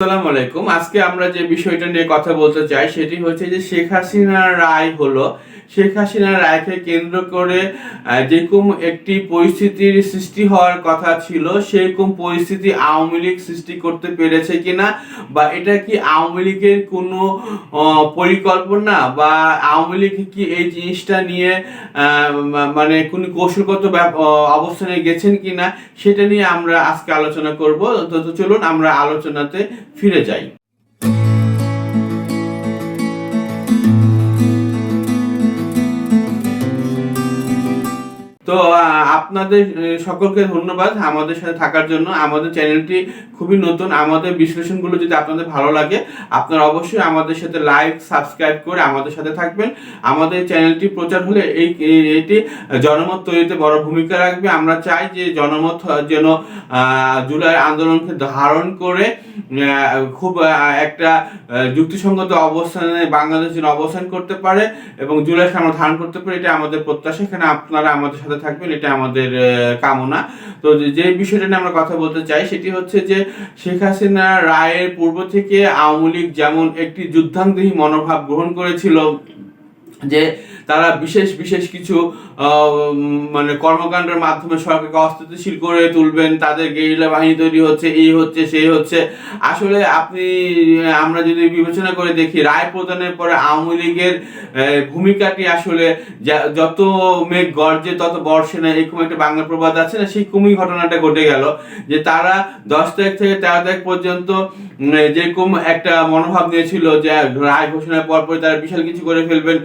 আসসালামু আলাইকুম। আজকে আমরা যে বিষয়টা নিয়ে কথা বলতে চাই সেটি হচ্ছে যে শেখ হাসিনার রায় হলো। শেখ হাসিনার রায়কে কেন্দ্র করে যেরকম একটি পরিস্থিতির সৃষ্টি হওয়ার কথা ছিল সেরকম পরিস্থিতি আওয়ামী লীগ সৃষ্টি করতে পেরেছে কিনা, বা এটা কি আওয়ামী লীগের কোনো পরিকল্পনা, বা আওয়ামী লীগ কি এই জিনিসটা নিয়ে মানে কোনো কৌশলগত অবস্থানে গেছেন কিনা, সেটা নিয়ে আমরা আজকে আলোচনা করব। তো চলুন আমরা আলোচনাতে ফিরে যাই। তো আপনাদের সকলকে ধন্যবাদ আমাদের সাথে থাকার জন্য। আমাদের চ্যানেলটি খুবই নতুন। আমাদের বিশ্লেষণগুলো যদি আপনাদের ভালো লাগে, আপনারা অবশ্যই আমাদের সাথে লাইক সাবস্ক্রাইব করে আমাদের সাথে থাকবেন। আমাদের চ্যানেলটি প্রচার হলে এটি জনমত তৈরিতে বড় ভূমিকা রাখবে। আমরা চাই যে জনমত যেন জুলাই আন্দোলনকে ধারণ করে খুব একটা যুক্তিসঙ্গত অবস্থানে বাংলাদেশ যেন অবস্থান করতে পারে এবং জুলাই আমরা ধারণ করতে পারে, এটা আমাদের প্রত্যাশা। এখানে আপনারা আমাদের সাথে থাকবেন, এটা আমাদের কামনা। তো যে বিষয়টা নিয়ে আমরা কথা বলতে চাই সেটি হচ্ছে যে শেখ হাসিনা রায়ের পূর্ব থেকে আওয়ামী লীগ যেমন একটি যুদ্ধাঙ্গহী মনোভাব গ্রহণ করেছিল, যে তারা বিশেষ বিশেষ কিছু মানে কর্মকাণ্ডের মাধ্যমে সরকারকে অস্থিতিশীল করে তুলবেন, তাদের গেরিলা বাহিনী তৈরি হচ্ছে, এই হচ্ছে সেই হচ্ছে। আসলে আমরা যদি বিবেচনা করে দেখি, রায় প্রদানের পরে আওয়ামী লীগের ভূমিকাটি আসলে যত মেঘ গর্জে তত বর্ষে না, এরকম একটা বাংলা প্রবাদ আছে না, সেই কুমি ঘটনাটা ঘটে গেল। যে তারা 10 তারিখ থেকে 13 তারিখ পর্যন্ত যেরকম একটা মনোভাব নিয়েছিল যে রায় ঘোষণার পর তারা বিশাল কিছু করে ফেলবেন,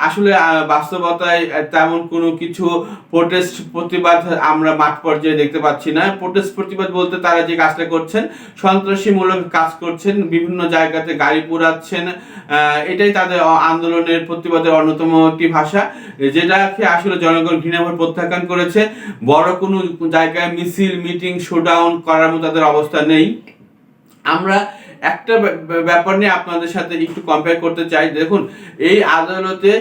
আসলে বাস্তবতায় তেমন কোনো কিছু প্রোটেস্ট প্রতিবাদ আমরা মাঠ পর্যায়ে দেখতে পাচ্ছি না। প্রোটেস্ট প্রতিবাদ বলতে তারা যে কাজটা করছেন, সন্ত্রাসীমূলক কাজ করছেন, বিভিন্ন জায়গাতে গাড়ি পোড়াচ্ছেন, এটাই তাদের আন্দোলনের প্রতিবাদের অন্যতম একটি ভাষা, যেটাকে আসলে জনগণ ঘৃণাভরে প্রত্যাখ্যান করেছে। বড় কোনো জায়গায় মিছিল মিটিং শোডাউন করার মতো তাদের অবস্থা নেই। আমরা একটা ব্যাপার নিয়ে আপনাদের সাথে একটু কম্পেয়ার করতে চাই। দেখুন, এই আদালতে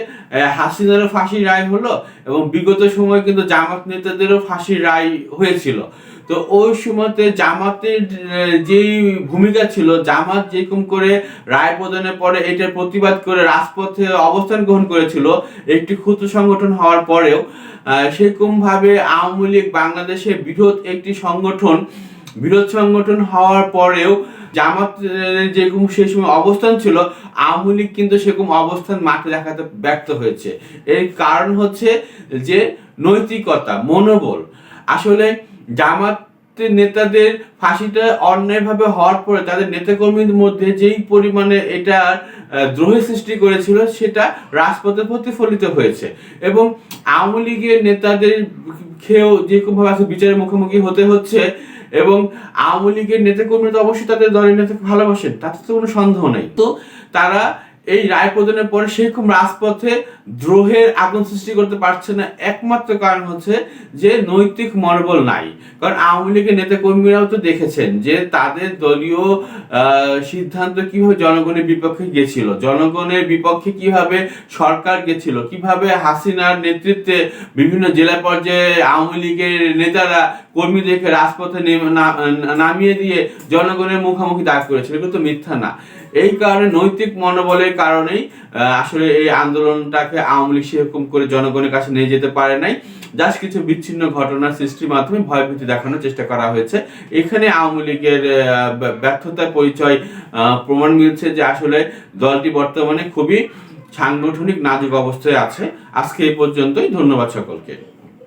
হাসিনারও ফাঁসির রায় হলো এবং বিগত সময় কিন্তু জামাত নেতাদেরও ফাঁসির রায় হয়েছিল। তো ওই সময়তে জামাতের যেই ভূমিকা ছিল, জামাত যেরকম করে রায় প্রদানের পরে এটার প্রতিবাদ করে রাজপথে অবস্থান গ্রহণ করেছিল একটি ক্ষুদ্র সংগঠন হওয়ার পরেও, সেরকম ভাবে আওয়ামী লীগ বাংলাদেশের বৃহৎ একটি সংগঠন হওয়ার পরেও জামাত যেরকম সেই সময় অবস্থান ছিল, আওয়ামী লীগ কিন্তু সেরকম অবস্থান মাঠে দেখাতে ব্যর্থ হয়েছে। এর কারণ হচ্ছে যে নৈতিকতা, মনোবল। আসলে জামাতের নেতাদের ফাঁসিটা অন্যায়ভাবে হওয়ার পরে তাদের নেতাকর্মীদের মধ্যে যেই পরিমাণে এটা দ্রোহের সৃষ্টি করেছিল, সেটা রাজপথে প্রতিফলিত হয়েছে এবং আওয়ামী লীগের নেতাদের খেয়েও যেরকমভাবে বিচারের মুখোমুখি হতে হচ্ছে। এবং আওয়ামী লীগের নেতাকর্মীরা তো অবশ্যই তাদের দলের নেতাকে ভালোবাসেন, তাতে তো কোনো সন্দেহ নেই। তো তারা এই রায় প্রদানের পরে সেরকম রাজপথে দ্রোহের আগুন সৃষ্টি করতে পারছে না। একমাত্র কারণ হচ্ছে যে নৈতিক মনোবল নাই। কারণ আওয়ামী লীগের নেতা কর্মীরাও তো দেখেছেন যে তাদের দলীয় সিদ্ধান্ত কিভাবে জনগণের বিপক্ষে গেছিল, জনগণের বিপক্ষে কিভাবে সরকার গেছিল, কিভাবে হাসিনার নেতৃত্বে বিভিন্ন জেলা পর্যায়ে আওয়ামী লীগের নেতারা কর্মীদেরকে রাজপথে নামিয়ে দিয়ে জনগণের মুখোমুখি দাঁড় করেছিল, কিন্তু মিথ্যা না। এই কারণে নৈতিক মনোবলের কারণেই আসলে এই আন্দোলনটাকে আওয়ামী লীগ সেরকম করে জনগণের কাছে নিয়ে যেতে পারে নাই। জাস্ট কিছু বিচ্ছিন্ন ঘটনার সৃষ্টির মাধ্যমে ভয়ভীতি দেখানোর চেষ্টা করা হয়েছে। এখানে আওয়ামী লীগের ব্যর্থতার পরিচয় প্রমাণ মিলছে যে আসলে দলটি বর্তমানে খুবই সাংগঠনিক নাজুক অবস্থায় আছে। আজকে এই পর্যন্তই। ধন্যবাদ সকলকে।